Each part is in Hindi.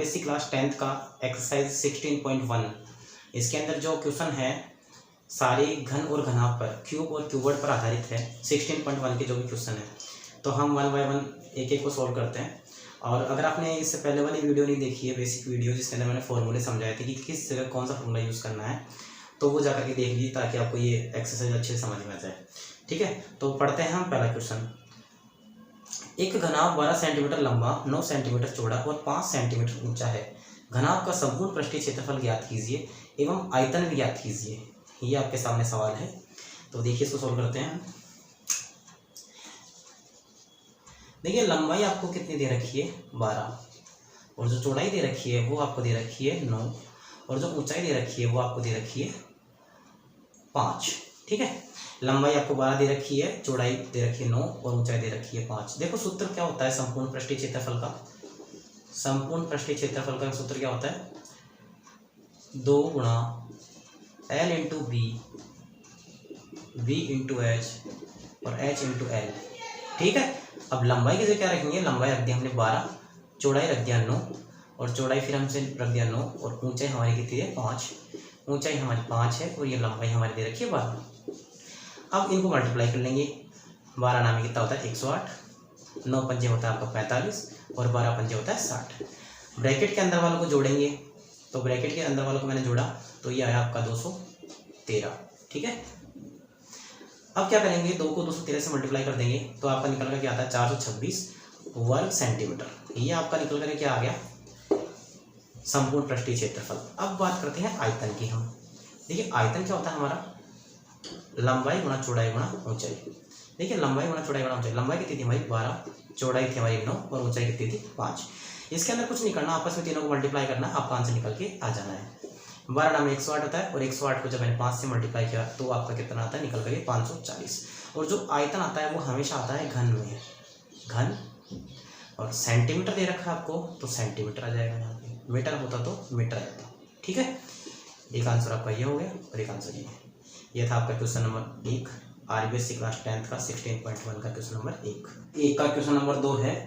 आरबीएससी क्लास 10th का एक्सरसाइज 16.1। इसके अंदर जो क्वेश्चन है सारे घन और घनाभ पर, क्यूब और क्यूबॉइड पर आधारित है। 16.1 के जो भी क्वेश्चन है तो हम 1 बाय 1 एक एक को सॉल्व करते हैं। और अगर आपने इससे पहले वाली वीडियो नहीं देखी है, बेसिक वीडियो जिसके अंदर मैंने फॉर्मूले समझाए थे कि किस जगह कौन सा फॉर्मूला यूज़ करना है, तो वो जाकर के देख लीजिए ताकि आपको ये एक्सरसाइज अच्छे से समझ में आ जाए। ठीक है, तो पढ़ते हैं हम पहला क्वेश्चन। एक घनाभ 12 सेंटीमीटर लंबा, 9 सेंटीमीटर चौड़ा और 5 सेंटीमीटर ऊंचा है। घनाभ का संपूर्ण पृष्ठीय क्षेत्रफल ज्ञात कीजिए एवं आयतन भी ज्ञात कीजिए। ये आपके सामने सवाल है, तो देखिए इसको सॉल्व करते हैं। देखिए लंबाई आपको कितनी दे रखी है 12, और जो चौड़ाई दे रखी है वो आपको दे रखी है 9, और जो ऊंचाई दे रखी है वो आपको दे रखी है 5। ठीक है, लंबाई आपको 12 दे रखी है, चौड़ाई दे रखी है 9 और ऊंचाई दे रखी है 5। देखो सूत्र क्या होता है संपूर्ण पृष्ठीय क्षेत्रफल का? संपूर्ण पृष्ठीय क्षेत्रफल का सूत्र क्या होता है? 2 गुणा L into B, V into H और H इंटू एल। ठीक है, अब लंबाई की जगह क्या रखेंगे? लंबाई रख दिया हमने 12, चौड़ाई रख दिया 9, और चौड़ाई फिर हमसे रख दिया 9, और ऊंचाई हमारी कितनी है 5। ऊंचाई हमारी 5 है और ये लंबाई हमारी दे रखी है 12। अब इनको मल्टीप्लाई कर लेंगे। 12 नामे कितना होता है 108, 9 पंजे होता है आपका 45 और 12 पंजे होता है 60। ब्रैकेट के अंदर वालों को जोड़ेंगे, तो ब्रैकेट के अंदर वालों को मैंने जोड़ा तो ये आया आपका 213। ठीक है, अब क्या करेंगे? 2 को 213 से मल्टीप्लाई कर देंगे तो आपका निकल कर क्या आता है 426 वर्ग सेंटीमीटर। ये आपका निकल कर क्या आ गया? संपूर्ण पृष्ठीय क्षेत्रफल। अब बात करते हैं आयतन की हम। देखिए आयतन क्या होता है हमारा? लंबाई गुणा चौड़ाई गुणा ऊंचाई। देखिए लंबाई गुणा चौड़ाई गुणा ऊंचाई। लंबाई कितनी थी हमारी 12, चौड़ाई थी हमारी 9 और ऊंचाई कितनी थी 5। इसके अंदर कुछ नहीं करना, आपस में तीनों को मल्टीप्लाई करना, आपका आंसर निकल के आ जाना है। 12 नाम 108 होता है और 108 को जब मैंने 5 से मल्टीप्लाई किया तो आपका कितना आता है? निकल करके 540। और जो आयतन आता है वो हमेशा आता है घन में, घन। और सेंटीमीटर दे रखा है आपको तो सेंटीमीटर आ जाएगा यहाँ पे, मीटर होता तो मीटर आ जाता। ठीक है, एक आंसर आपका ये हो गया और एक आंसर ये है। ये था आपका question number 1 RBSC class 10th का 16.1 का क्वेश्चन नंबर 1 का क्वेश्चन नंबर 2 है।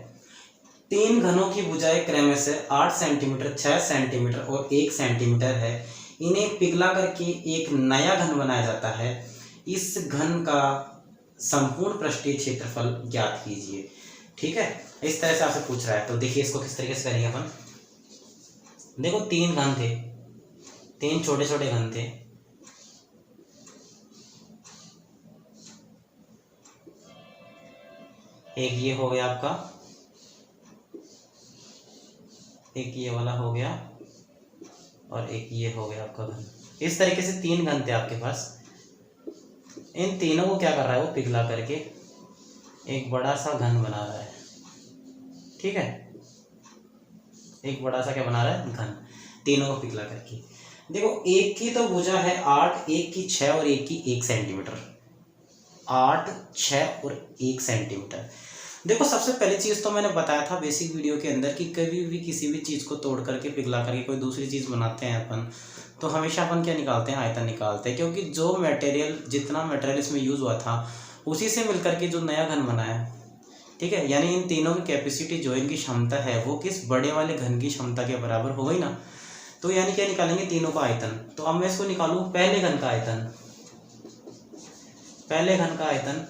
3 घनों की भुजाएं क्रमशः से 8 सेंटीमीटर, 6 सेंटीमीटर और 1 सेंटीमीटर है। इन्हें पिघला करके एक नया घन बनाया जाता है। इस घन का संपूर्ण पृष्ठीय क्षेत्रफल ज्ञात कीजिए। ठीक है, इस तरह से आपसे पूछ रहा है, तो देखिए इसको किस तरीके से करेंगे अपन। देखो 3 घन थे, 3 छोटे छोटे घन थे। एक ये हो गया आपका, एक ये वाला हो गया और एक ये हो गया आपका घन। इस तरीके से 3 घन थे आपके पास। इन तीनों को क्या कर रहा है? वो पिघला करके एक बड़ा सा घन बना रहा है। ठीक है, एक बड़ा सा क्या बना रहा है? घन। तीनों को पिघला करके देखो, एक की तो भुजा है 8, एक की 6 और एक की 1 सेंटीमीटर। 8, 6 और 1 सेंटीमीटर। देखो सबसे पहली चीज़ तो मैंने बताया था बेसिक वीडियो के अंदर कि कभी भी किसी भी चीज़ को तोड़ करके पिघला करके कोई दूसरी चीज़ बनाते हैं अपन, तो हमेशा अपन क्या निकालते हैं? आयतन निकालते हैं, क्योंकि जो मटेरियल, जितना मटेरियल इसमें यूज़ हुआ था उसी से मिलकर के जो नया घन बना है। ठीक है, यानी इन तीनों की कैपेसिटी, जो इनकी क्षमता है वो किस बड़े वाले घन की क्षमता के बराबर हो गई ना। तो यानी क्या निकालेंगे? तीनों का आयतन। तो अब मैं इसको निकालूँ पहले घन का आयतन। पहले घन का आयतन,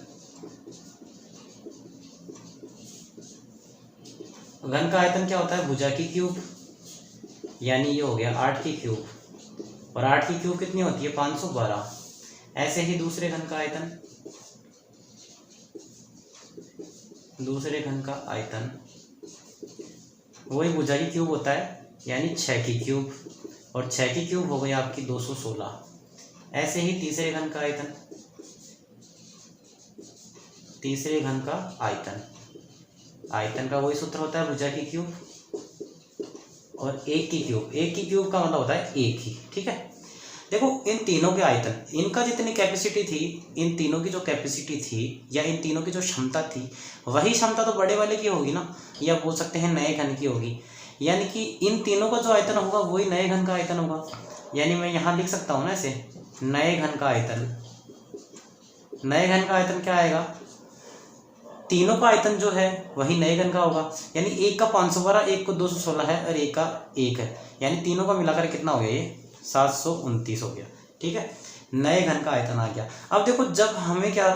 घन का आयतन क्या होता है? भुजा की क्यूब, यानी ये हो गया 8 की क्यूब, और 8 की क्यूब कितनी होती है? 512। ऐसे ही दूसरे घन का आयतन, दूसरे घन का आयतन वही भुजा की क्यूब होता है, यानी 6 की क्यूब, और 6 की क्यूब हो गई आपकी 216। ऐसे ही तीसरे घन का आयतन, तीसरे घन का आयतन, आयतन का वही सूत्र होता है भुजा की क्यूब, और 1 की क्यूब। 1 की क्यूब का मतलब होता है 1 ही। ठीक है, देखो इन तीनों के आयतन, इनका जितनी कैपेसिटी थी, इन तीनों की जो कैपेसिटी थी या इन तीनों की जो क्षमता थी, वही क्षमता तो बड़े वाले की होगी ना, या बोल सकते हैं नए घन की होगी। यानी कि इन तीनों का जो आयतन होगा वही नए घन का आयतन होगा। यानी मैं यहाँ लिख सकता हूँ ना ऐसे, नए घन का आयतन। नए घन का आयतन क्या आएगा? तीनों का आयतन जो है वही नए घन का होगा, यानी एक का 512, एक को 216 है और एक का 1 है, यानी तीनों का मिलाकर कितना हो गया, ये 729 हो गया। ठीक है, नए घन का आयतन आ गया। अब देखो जब हमें क्या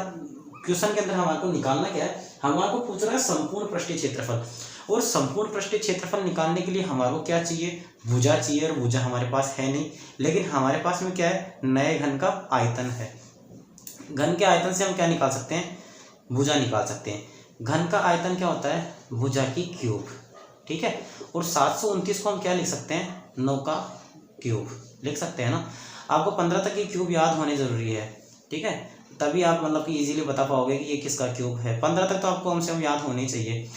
क्वेश्चन के अंदर हमारे को निकालना क्या है, हमारे को पूछ रहा है संपूर्ण पृष्ठीय क्षेत्रफल, और संपूर्ण पृष्ठीय क्षेत्रफल निकालने के लिए हमारे को क्या चाहिए, भुजा चाहिए, और भुजा हमारे पास है नहीं, लेकिन हमारे पास में क्या है, नए घन का आयतन है। घन के आयतन से हम क्या निकाल सकते हैं, भुजा निकाल सकते हैं। घन का आयतन क्या होता है, भुजा की क्यूब। ठीक है, और 729 को हम क्या लिख सकते हैं, 9 का क्यूब लिख सकते हैं ना। आपको 15 तक की क्यूब याद होने जरूरी है। ठीक है, तभी आप मतलब कि इजीली बता पाओगे कि ये किसका क्यूब है। 15 तक तो आपको कम से कम याद होनी चाहिए।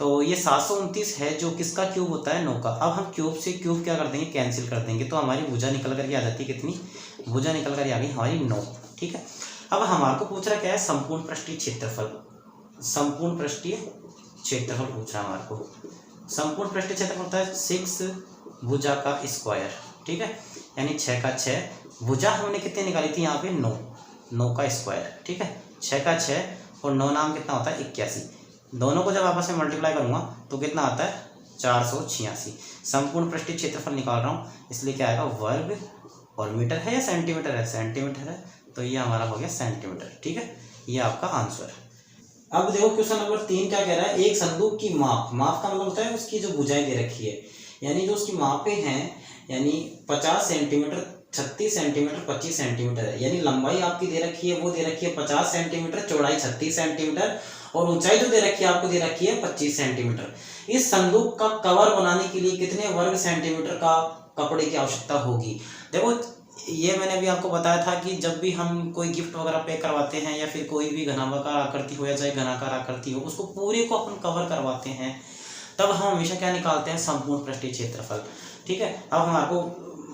तो ये 729 है जो किसका क्यूब होता है, 9 का। अब हम क्यूब से क्यूब क्या कर देंगे, कैंसिल कर देंगे, तो हमारी भुजा निकल करके आ जाती है कितनी, भुजा निकल कर आ गई हमारी 9। ठीक है, अब हमारे को पूछ रहा क्या है, संपूर्ण पृष्ठीय क्षेत्रफल। संपूर्ण पृष्ठीय क्षेत्रफल पूछ रहा है हमारे को। संपूर्ण पृष्ठीय क्षेत्रफल होता है 6 भुजा का स्क्वायर। ठीक है, यानी 6 का 6। भुजा हमने कितने निकाली थी यहाँ पे, 9 का स्क्वायर। ठीक है, 6 का 6 और 9 नाम कितना होता है, 81। दोनों को जब आपस में मल्टीप्लाई करूंगा तो कितना आता है, 486। संपूर्ण पृष्ठीय क्षेत्रफल निकाल रहा हूँ, इसलिए क्या आएगा, वर्ग, और मीटर है या सेंटीमीटर है, सेंटीमीटर है, तो ये हमारा हो गया सेंटीमीटर। ठीक है, ये आपका आंसर है। अब देखो क्वेश्चन नंबर 3 क्या कह रहा है, एक संदूक की माप, माप का मतलब होता है उसकी जो भुजाएं दे रखी है, यानी जो उसकी मापें हैं, यानी 50 सेंटीमीटर, 36 सेंटीमीटर, 25 सेंटीमीटर है, यानी लंबाई आपकी दे रखी है, वो दे रखी है 50 सेंटीमीटर, चौड़ाई 36 सेंटीमीटर, और ऊंचाई जो दे रखी है आपको दे रखी है 25 सेंटीमीटर। इस संदूक का कवर बनाने के लिए कितने वर्ग सेंटीमीटर का कपड़े की आवश्यकता होगी। देखो ये मैंने अभी आपको बताया था कि जब भी हम कोई गिफ्ट वगैरह पैक करवाते हैं, या फिर कोई भी घनाकार आकृति हो या चाहे घनाकार आकृति हो, उसको पूरे को अपन कवर करवाते हैं, तब हम हमेशा क्या निकालते हैं, संपूर्ण पृष्ठीय क्षेत्रफल। ठीक है, अब हमारे को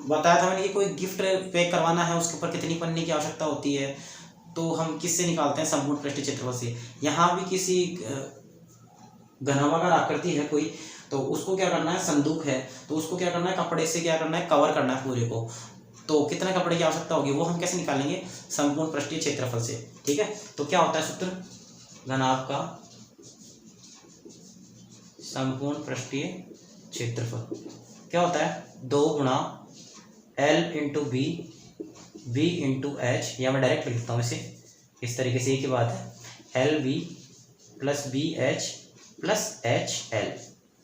बताया था मैंने कि कोई गिफ्ट पैक करवाना है, उसके ऊपर कितनी पन्नी की आवश्यकता होती है, तो हम किससे निकालते हैं, संपूर्ण पृष्ठीय क्षेत्रफल से। यहाँ भी किसी घनाकार आकृति है कोई, तो उसको क्या करना है, संदूक है, तो उसको क्या करना है, कपड़े से क्या करना है, कवर करना है पूरे को। तो कितने कपड़े की आवश्यकता होगी, वो हम कैसे निकालेंगे, संपूर्ण पृष्ठीय क्षेत्रफल से। ठीक है, तो क्या होता है सूत्र, घनाभ का संपूर्ण पृष्ठीय क्षेत्रफल क्या होता है, 2 गुणा L into B, B into H, या मैं डायरेक्ट लिखता हूँ इसे इस तरीके से, एक ही बात है, L B plus B H plus H L.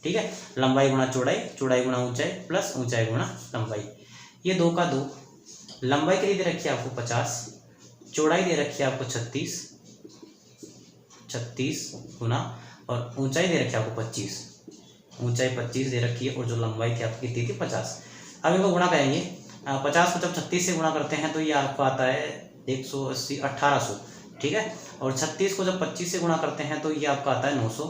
ठीक है, लंबाई गुणा चौड़ाई, चौड़ाई गुणा ऊंचाई प्लस ऊंचाई गुणा लंबाई। ये 2 का 2, लंबाई के लिए दे रखी है आपको 50, चौड़ाई दे रखी है आपको 36 गुना, और ऊंचाई दे रखी है आपको 25, ऊंचाई 25 दे रखी है, और जो लंबाई थी आपकी कितनी थी, 50। अब इनको गुणा करेंगे, 50 को जब 36 से गुणा करते हैं तो ये आपको आता है 180, 1800। ठीक है, और 36 को जब 25 से गुणा करते हैं तो ये आपका आता है 900,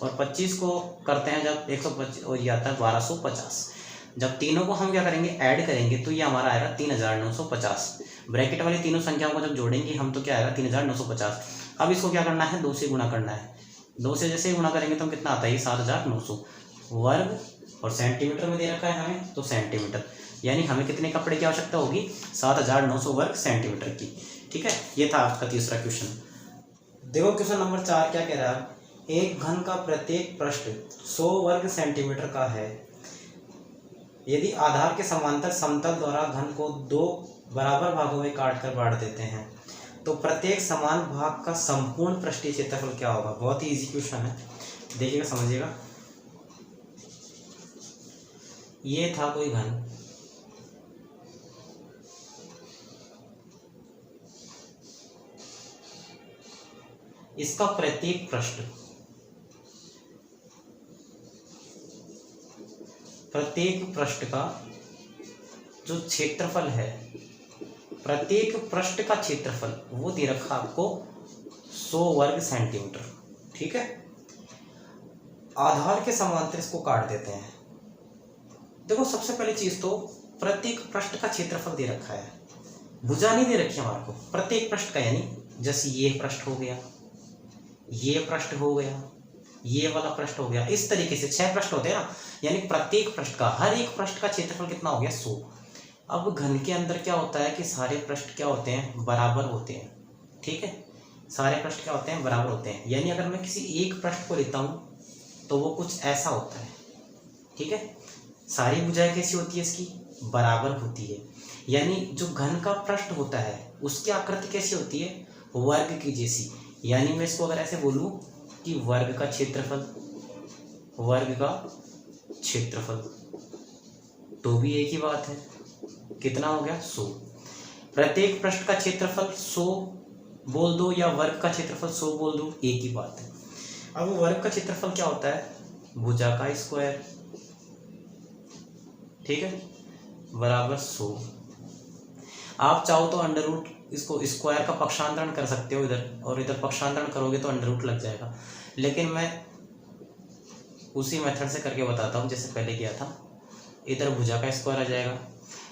और 25 को करते हैं जब 125, और ये आता है 1250। जब तीनों को हम क्या करेंगे, ऐड करेंगे, तो ये हमारा आएगा 3950। ब्रैकेट वाली तीनों संख्याओं को जब जोड़ेंगे हम तो क्या आएगा, 3950। अब इसको क्या करना है, 2 से गुणा करना है। 2 से जैसे ही गुणा करेंगे तो कितना आता है, 7900 वर्ग, और सेंटीमीटर में दे रखा है हमें, तो सेंटीमीटर, यानी हमें कितने कपड़े की आवश्यकता होगी, 7900 वर्ग सेंटीमीटर की। ठीक है, ये था आपका तीसरा क्वेश्चन। देखो क्वेश्चन नंबर 4 क्या कह रहा है, एक घन का प्रत्येक पृष्ठ 100 वर्ग सेंटीमीटर का है। यदि आधार के समांतर समतल द्वारा घन को 2 बराबर भागों में काट कर बांट देते हैं, तो प्रत्येक समान भाग का संपूर्ण पृष्ठीय क्षेत्रफल क्या होगा। बहुत ही इजी क्वेश्चन है, देखिएगा समझिएगा। ये था कोई घन, इसका प्रत्येक पृष्ठ, प्रत्येक पृष्ठ का जो क्षेत्रफल है, प्रत्येक पृष्ठ का क्षेत्रफल वो दे रखा आपको 100 वर्ग सेंटीमीटर। ठीक है, आधार के समांतर इसको काट देते हैं। देखो सबसे पहली चीज तो प्रत्येक पृष्ठ का क्षेत्रफल दे रखा है, भुजा नहीं दे रखी है हमारे को, प्रत्येक पृष्ठ का, यानी जैसे ये पृष्ठ हो गया, ये पृष्ठ हो गया, ये वाला पृष्ठ हो गया, इस तरीके से 6 पृष्ठ होते हैं ना, यानी प्रत्येक पृष्ठ का, हर एक पृष्ठ का क्षेत्रफल कितना हो गया, 100। अब घन के अंदर क्या होता है कि सारे पृष्ठ क्या होते हैं, बराबर होते हैं। ठीक है, सारे पृष्ठ क्या होते हैं, बराबर होते हैं। यानी अगर मैं किसी एक पृष्ठ को लेता हूँ तो वो कुछ ऐसा होता है, ठीक है। सारी भुजाएं कैसी होती है इसकी, बराबर होती है। यानी जो घन का पृष्ठ होता है उसकी आकृति कैसी होती है, वर्ग की जैसी। यानी मैं इसको अगर ऐसे बोलूं कि वर्ग का क्षेत्रफल, वर्ग का क्षेत्रफल, तो भी एक ही बात है, कितना हो गया 100। प्रत्येक पृष्ठ का क्षेत्रफल 100 बोल दो या वर्ग का क्षेत्रफल 100 बोल दो, एक ही बात है। अब वर्ग का क्षेत्रफल क्या होता है, भुजा का स्क्वायर, ठीक है, बराबर 100। आप चाहो तो अंडर रूट, इसको स्क्वायर का पक्षांतरण कर सकते हो इधर, और इधर पक्षांतरण करोगे तो अंडर रूट लग जाएगा। लेकिन मैं उसी मेथड से करके बताता हूँ जैसे पहले किया था। इधर भुजा का स्क्वायर आ जाएगा।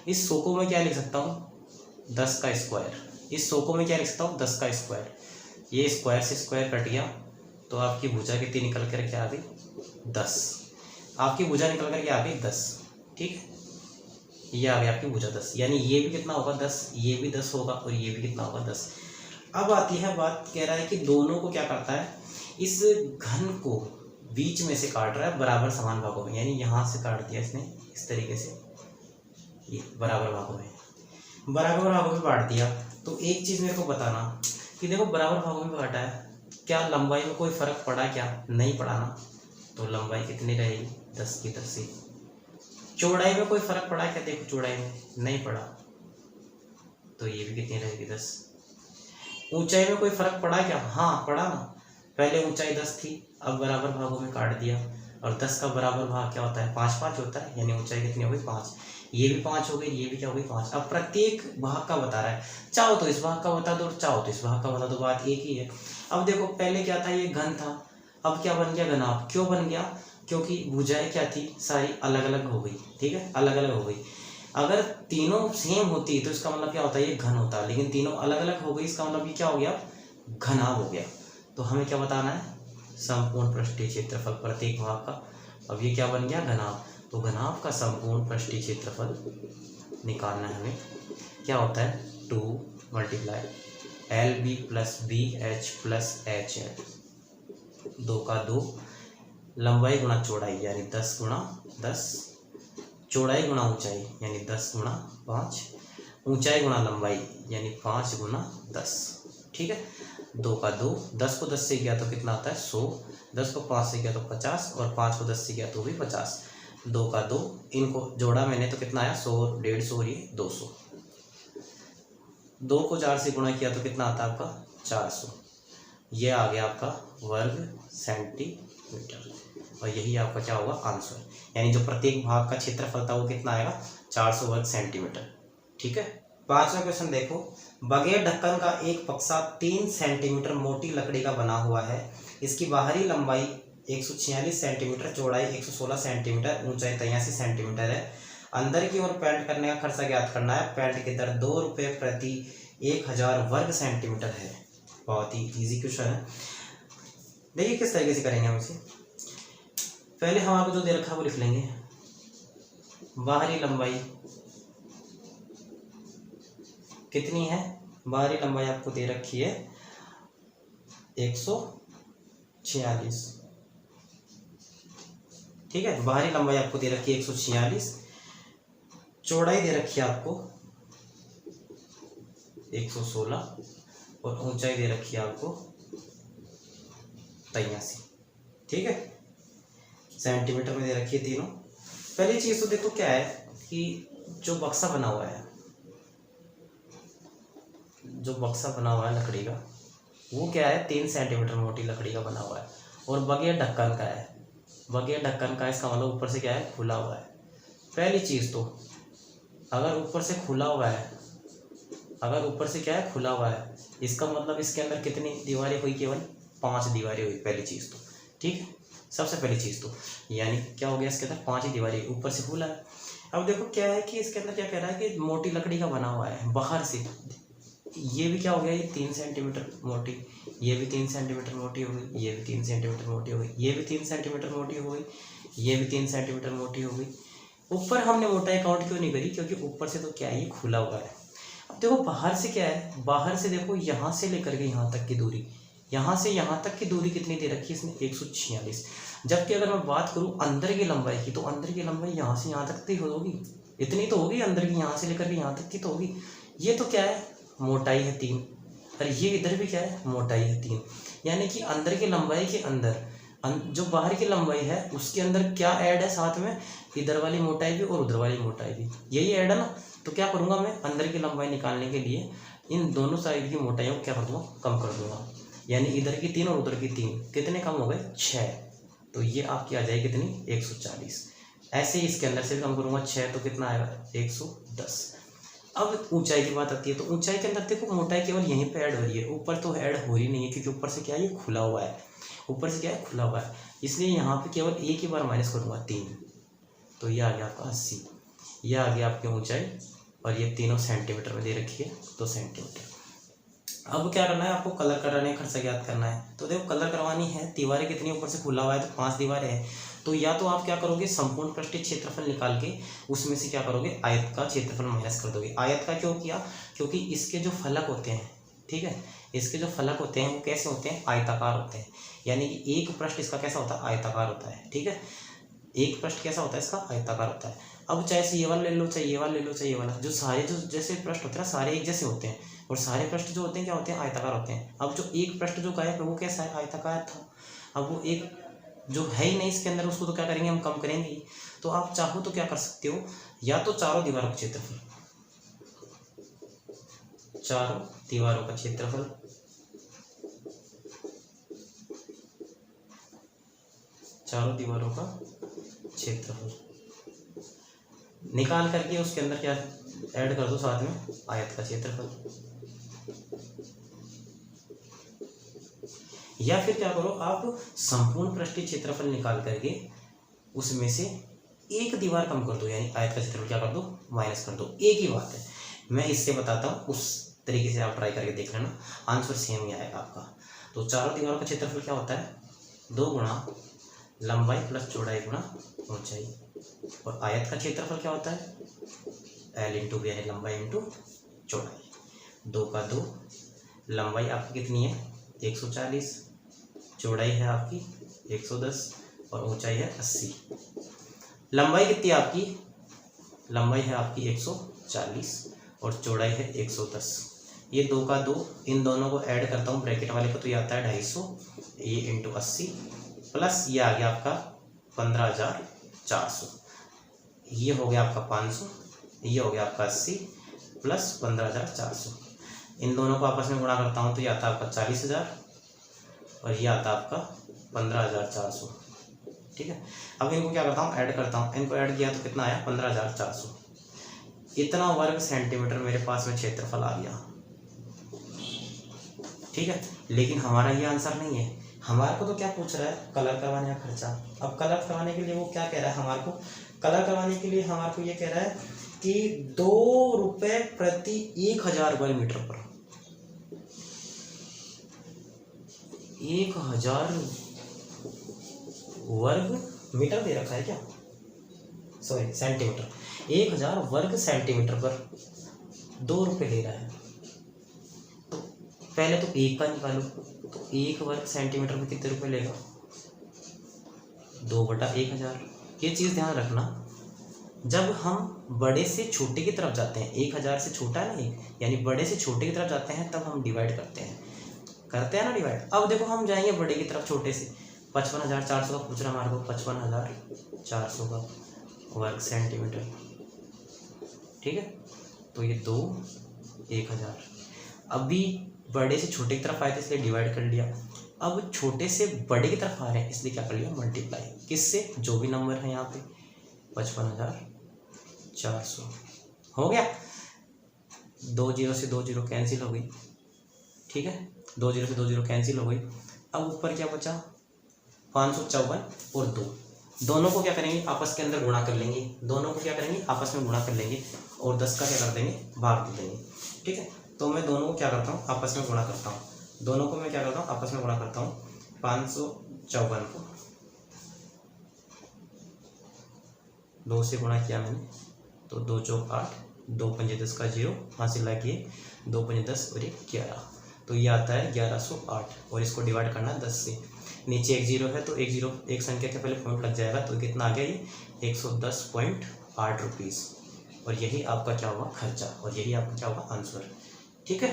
इस 100 को मैं क्या लिख सकता हूँ, 10 का स्क्वायर। इस 100 को मैं क्या लिख सकता हूँ, 10 का स्क्वायर। ये स्क्वायर से स्क्वायर कट गया तो आपकी भुजा कितनी निकल कर क्या आ गई, 10। आपकी भुजा निकल कर क्या आ गई, 10, ठीक है। ये आ गया आपकी भुजा 10। यानी ये भी कितना होगा, 10, ये भी 10 होगा, और ये भी कितना होगा, 10। अब आती है बात, कह रहा है कि दोनों को क्या करता है, इस घन को बीच में से काट रहा है बराबर समान भागों में। यानी यहाँ से काट दिया इसने इस तरीके से, ये बराबर भागों में, बराबर भागों में बांट दिया। तो एक चीज़ मेरे को बताना कि देखो बराबर भागों में बांटा है, क्या लंबाई में कोई फर्क पड़ा, क्या नहीं पड़ा ना। तो लंबाई कितनी रहेगी, 10 की 10 ही। चौड़ाई में कोई फर्क पड़ा क्या, देखो चौड़ाई में नहीं पड़ा, तो ये भी कितनी रहेगी, 10। ऊंचाई में कोई फर्क पड़ा क्या, हाँ पड़ा ना। पहले ऊंचाई 10 थी, अब बराबर भागों में काट दिया, और 10 का बराबर भाग क्या होता है, 5 5 होता है। यानी ऊंचाई कितनी हो गई, 5। ये भी 5 हो गई, ये भी क्या हो गई, 5। अब प्रत्येक भाग का बता रहा है, चाहो तो इस भाग का बता दो, चाहो तो इस भाग का बता दो, बात एक ही है। अब देखो पहले क्या था, ये घन था, अब क्या बन गया, घनाभ। क्यों बन गया, क्योंकि भुजाएं क्या थी, सारी अलग अलग हो गई, ठीक है, अलग अलग हो गई। अगर तीनों सेम होती तो इसका मतलब क्या होता है, ये घन होता। लेकिन तीनों अलग अलग हो गई, इसका मतलब ये क्या हो गया, घनाभ हो गया। तो हमें क्या बताना है, संपूर्ण पृष्ठीय क्षेत्रफल प्रत्येक भाग का। अब ये क्या बन गया, घनाभ। तो घनाभ का संपूर्ण पृष्ठीय क्षेत्रफल निकालना है हमें। क्या होता है, 2 × LB + BH + HL, 2 का 2, लंबाई गुणा चौड़ाई यानी 10 × 10, चौड़ाई गुणा ऊंचाई यानी 10 × 5, ऊंचाई गुणा लंबाई यानी 5 × 10, ठीक है। 2 का 2, 10 को 10 से किया तो कितना आता है, 100, 10 को 5 से किया तो 50, और 5 को 10 से किया तो भी 50। 2 का 2, इनको जोड़ा मैंने तो कितना आया, 100, 150 और ये 200। 2 को 4 से गुणा किया तो कितना आता है आपका, 400। ये आ गया आपका वर्ग सेंटीमीटर, और यही आपका क्या होगा, आंसर। यानी जो प्रत्येक भाग का क्षेत्रफल था वो कितना आएगा, 400 वर्ग सेंटीमीटर, ठीक है। 5वां क्वेश्चन देखो, बगैर ढक्कन का एक बक्सा 3 सेंटीमीटर मोटी लकड़ी का बना हुआ है। इसकी बाहरी लंबाई 146 सेंटीमीटर, चौड़ाई 116 सेंटीमीटर, ऊंचाई 83 सेंटीमीटर है। अंदर की ओर पेंट करने का खर्चा ज्ञात करना है। पेंट की दर 2 रुपये प्रति 1000 वर्ग सेंटीमीटर है। बहुत ही इजी क्वेश्चन है। देखिए किस तरीके से करेंगे हम इसे। पहले हमारे को जो दे रखा है वो लिख लेंगे। बाहरी लंबाई कितनी है, बाहरी लंबाई आपको दे रखी है 146, ठीक है। बाहरी लंबाई आपको दे रखी है 146, चौड़ाई दे रखी है आपको 116, और ऊंचाई दे रखी है आपको 83, ठीक है। सेंटीमीटर में दे रखी है तीनों। पहली चीज तो देखो क्या है कि जो बक्सा बना हुआ है, जो बक्सा बना हुआ है लकड़ी का, वो क्या है, 3 सेंटीमीटर मोटी लकड़ी का बना हुआ है, और बगैर ढक्कन का है। बगैर ढक्कन का इसका मतलब ऊपर से क्या है, खुला हुआ है। पहली चीज तो अगर ऊपर से खुला हुआ है, अगर ऊपर से क्या है, खुला हुआ है, इसका मतलब इसके अंदर कितनी दीवारें हुई, केवल 5 दीवारें हुई। पहली चीज तो ठीक है, सबसे पहली चीज तो यानी क्या हो गया, इसके अंदर 5 ही दीवारें, ऊपर से खुला है। अब देखो क्या है कि इसके अंदर क्या कह रहा है कि मोटी लकड़ी का बना हुआ है बाहर से। ये भी क्या हो गया, ये 3 सेंटीमीटर मोटी, ये भी 3 सेंटीमीटर मोटी हो गई, ये भी 3 सेंटीमीटर मोटी हो गई, ये भी 3 सेंटीमीटर मोटी हो गई, ये भी 3 सेंटीमीटर मोटी हो गई। ऊपर हमने मोटाई काउंट क्यों नहीं करी, क्योंकि ऊपर से तो क्या है, ये खुला हुआ है। अब देखो बाहर से क्या है, बाहर से देखो यहाँ से लेकर के यहाँ तक की दूरी, यहाँ से यहाँ तक की दूरी कितनी दे रखी है इसने, 146। जबकि अगर मैं बात करूँ अंदर की लंबाई की, तो अंदर की लंबाई यहाँ से यहाँ तक की होगी, इतनी तो होगी अंदर की, यहाँ से लेकर के यहाँ तक की तो होगी। ये तो क्या है, मोटाई है 3, और ये इधर भी क्या है, मोटाई है 3। यानी कि अंदर की लंबाई के अंदर जो बाहर की लंबाई है उसके अंदर क्या ऐड है साथ में, इधर वाली मोटाई भी और उधर वाली मोटाई भी, यही ऐड है ना। तो क्या करूँगा मैं, अंदर की लंबाई निकालने के लिए इन दोनों साइड की मोटाइयों को क्या कर दूँगा, कम कर दूँगा। यानी इधर की 3 और उधर की 3 कितने कम हो गए, 6। तो ये आपकी आ जाएगी कितनी, 140। ऐसे ही इसके अंदर से भी कम करूँगा 6, तो कितना आएगा, 110। अब ऊंचाई की बात आती है, तो ऊंचाई के अंदर देखो मोटाई केवल यहीं पे ऐड हो रही है, ऊपर तो ऐड हो रही नहीं है, क्योंकि ऊपर से क्या है, ये खुला हुआ है, ऊपर से क्या है, खुला हुआ है, इसलिए यहाँ पे केवल एक ही बार माइनस करूँगा 3। तो ये आ गया आपका 80। ये आ गया आपकी ऊंचाई, और ये तीनों सेंटीमीटर में दे रखी है, तो सेंटीमीटर। अब क्या करना है आपको, कलर कराने का खर्चा ज्ञात करना है। तो देखो कलर करवानी है, दीवारें कितनी ऊपर से खुला हुआ है, तो 5 दीवारें हैं। तो या तो आप क्या करोगे, संपूर्ण पृष्ठीय क्षेत्रफल निकाल के उसमें से क्या करोगे, आयत का क्षेत्रफल माइनस कर दोगे। आयत का क्यों किया, क्योंकि इसके जो फलक होते हैं, ठीक है, इसके जो फलक होते हैं वो कैसे होते हैं, आयताकार होते हैं। यानी कि एक पृष्ठ इसका कैसा होता है, आयताकार होता है, ठीक है, एक पृष्ठ कैसा होता है इसका, आयताकार होता है। अब चाहे से ये वाला ले लो, चाहे ये वाला ले लो, चाहे ये वाला, जो सारे जो जैसे पृष्ठ होते हैं ना, सारे एक जैसे होते हैं, और सारे पृष्ठ जो होते हैं क्या होते हैं, आयताकार होते हैं। अब जो एक पृष्ठ जो गायब है वो कैसा है, आयताकार था। अब वो एक जो है ही नहीं इसके अंदर, उसको तो क्या करेंगे, हम कम करेंगे ही। तो आप चाहो तो क्या कर सकते हो, या तो चारों दीवारों का क्षेत्रफल, चारों दीवारों का क्षेत्रफल, चारों दीवारों का क्षेत्रफल निकाल करके उसके अंदर क्या ऐड कर दो साथ में, आयत का क्षेत्रफल। या फिर क्या करो आप, संपूर्ण पृष्ठीय क्षेत्रफल निकाल करके उसमें से एक दीवार कम कर दो, यानी आयत का क्षेत्रफल क्या कर दो, माइनस कर दो। एक ही बात है, मैं इससे बताता हूँ, उस तरीके से आप ट्राई करके देख लेना, आंसर सेम ही आएगा आपका। तो चारों दीवारों का क्षेत्रफल क्या होता है, 2 गुणा लंबाई प्लस चौड़ाई गुणा ऊंचाई, और आयत का क्षेत्रफल क्या होता है, L इंटू बी, यानी लंबाई इंटू चौड़ाई। 2 का 2, लंबाई आपकी कितनी है 140, चौड़ाई है आपकी 110, और ऊंचाई है 80। लंबाई कितनी है आपकी, लंबाई है आपकी 140 और चौड़ाई है 110। ये 2 का 2, इन दोनों को ऐड करता हूँ ब्रैकेट वाले को, तो ये आता है 250, ये इंटू 80, प्लस ये आ गया आपका 15,400, ये हो गया आपका 500, ये हो गया आपका 80 प्लस 15,400। इन दोनों को आपस में गुणा करता हूँ तो ये आता है आपका 40,000, और ये आता है आपका 15,400, ठीक है। अब इनको क्या करता हूँ, ऐड करता हूँ, इनको ऐड किया तो कितना आया 15,400। इतना वर्ग सेंटीमीटर मेरे पास में क्षेत्रफल आ गया, ठीक है। लेकिन हमारा ये आंसर नहीं है, हमारे को तो क्या पूछ रहा है, कलर करवाने का खर्चा। अब कलर करवाने के लिए वो क्या कह रहा है, हमारे को कलर करवाने के लिए हमारे को ये कह रहा है कि 2 रुपये प्रति 1000 वर्ग मीटर पर, 1000 वर्ग मीटर दे रखा है क्या, सॉरी सेंटीमीटर, 1000 वर्ग सेंटीमीटर पर 2 रुपये ले रहा है। तो पहले तो 1 का निकालो, तो 1 वर्ग सेंटीमीटर में कितने रुपए लेगा, 2/1000। ये चीज़ ध्यान रखना, जब हम बड़े से छोटे की तरफ जाते हैं, 1000 से छोटा है ना, यानी बड़े से छोटे की तरफ जाते हैं, तब हम डिवाइड करते हैं ना डिवाइड। अब देखो हम जाएंगे बड़े की तरफ छोटे से, 55,400 का पूछ रहा हमारे को, 55,400 का वर्ग सेंटीमीटर, ठीक है। तो ये 2, 1000, अभी बड़े से छोटे की तरफ आए थे इसलिए डिवाइड कर लिया, अब छोटे से बड़े की तरफ आ रहे हैं इसलिए क्या कर लिया, मल्टीप्लाई, किससे, जो भी नंबर है यहाँ पे, 55,400 हो गया। 2 0 से 2 0 कैंसिल हो गई, ठीक है, 2 0 से 2 0 कैंसिल हो गई। अब ऊपर क्या बचा, 554 और 2, दोनों को क्या करेंगे, आपस के अंदर गुणा कर लेंगे, दोनों को क्या करेंगे, आपस में गुणा कर लेंगे, और 10 का क्या कर देंगे, भाग दे देंगे, ठीक है। तो मैं दोनों को क्या करता हूँ, आपस में गुणा करता हूँ, दोनों को मैं क्या करता हूँ, आपस में गुणा करता हूँ। 554 को 2 से गुणा किया मैंने, तो 2 चौक 8, 2 पंजे 10 का 0, वहाँ से लाके 2 पंजे 10 और 1 11, तो ये आता है 1108। और इसको डिवाइड करना है 10 से। नीचे एक 0 है तो एक 0 एक संख्या के पहले पॉइंट लग जाएगा, तो कितना आ गया ये 110.8 रुपीज़। और यही आपका क्या हुआ खर्चा, और यही आपका क्या होगा आंसर। ठीक है।